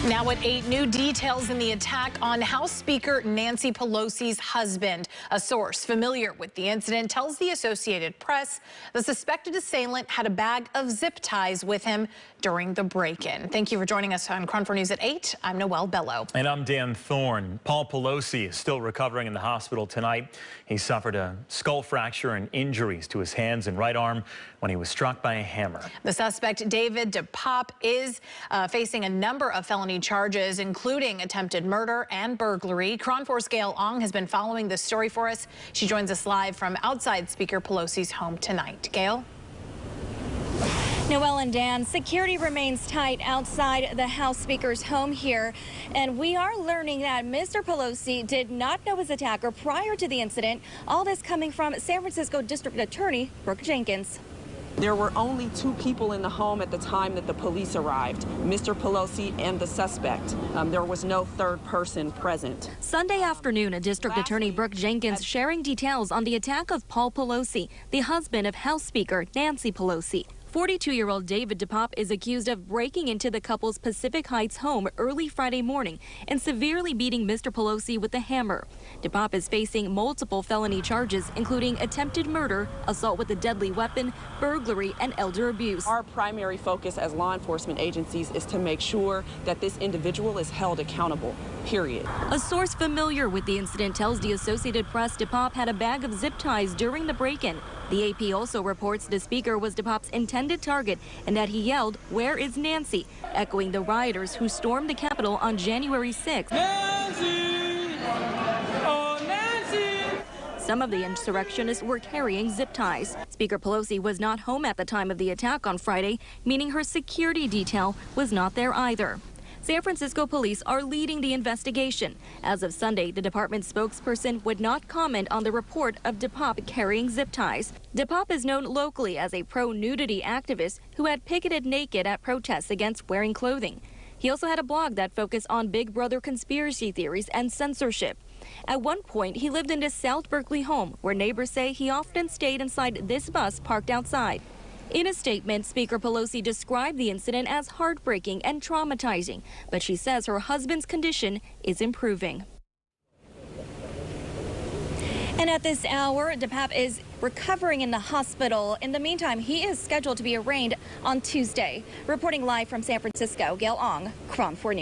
Now at 8, new details in the attack on House Speaker Nancy Pelosi's husband. A source familiar with the incident tells the Associated Press the suspected assailant had a bag of zip ties with him during the break-in. Thank you for joining us on KRON 4 News at 8. I'm Noelle Bello. And I'm Dan Thorne. Paul Pelosi is still recovering in the hospital tonight. He suffered a skull fracture and injuries to his hands and right arm when he was struck by a hammer. The suspect, David DePop, is facing a number of felony charges, including attempted murder and burglary. KRON 4's Gayle has been following this story for us. She joins us live from outside Speaker Pelosi's home tonight. Gayle? Noelle and Dan, security remains tight outside the House Speaker's home here, and we are learning that Mr. Pelosi did not know his attacker prior to the incident. All this coming from San Francisco District Attorney Brooke Jenkins. There were only 2 people in the home at the time that the police arrived, Mr. Pelosi and the suspect. There was no third person present. Sunday afternoon, a District Attorney Brooke Jenkins sharing details on the attack of Paul Pelosi, the husband of House Speaker Nancy Pelosi. 42-year-old David DePop is accused of breaking into the couple's Pacific Heights home early Friday morning and severely beating Mr. Pelosi with a hammer. DePop is facing multiple felony charges, including attempted murder, assault with a deadly weapon, burglary, and elder abuse. Our primary focus as law enforcement agencies is to make sure that this individual is held accountable, period. A source familiar with the incident tells the Associated Press DePop had a bag of zip ties during the break-in. The AP also reports the speaker was DePop's intended target and that he yelled, "Where is Nancy?" echoing the rioters who stormed the Capitol on January 6th. Nancy! Oh, Nancy! Some of the insurrectionists were carrying zip ties. Speaker Pelosi was not home at the time of the attack on Friday, meaning her security detail was not there either. San Francisco police are leading the investigation. As of Sunday, the department's spokesperson would not comment on the report of DePop carrying zip ties. DePop is known locally as a pro-nudity activist who had picketed naked at protests against wearing clothing. He also had a blog that focused on Big Brother conspiracy theories and censorship. At one point, he lived in his South Berkeley home, where neighbors say he often stayed inside this bus parked outside. In a statement, Speaker Pelosi described the incident as heartbreaking and traumatizing, but she says her husband's condition is improving. And at this hour, DePop is recovering in the hospital. In the meantime, he is scheduled to be arraigned on Tuesday. Reporting live from San Francisco, Gayle, KRON 4 News.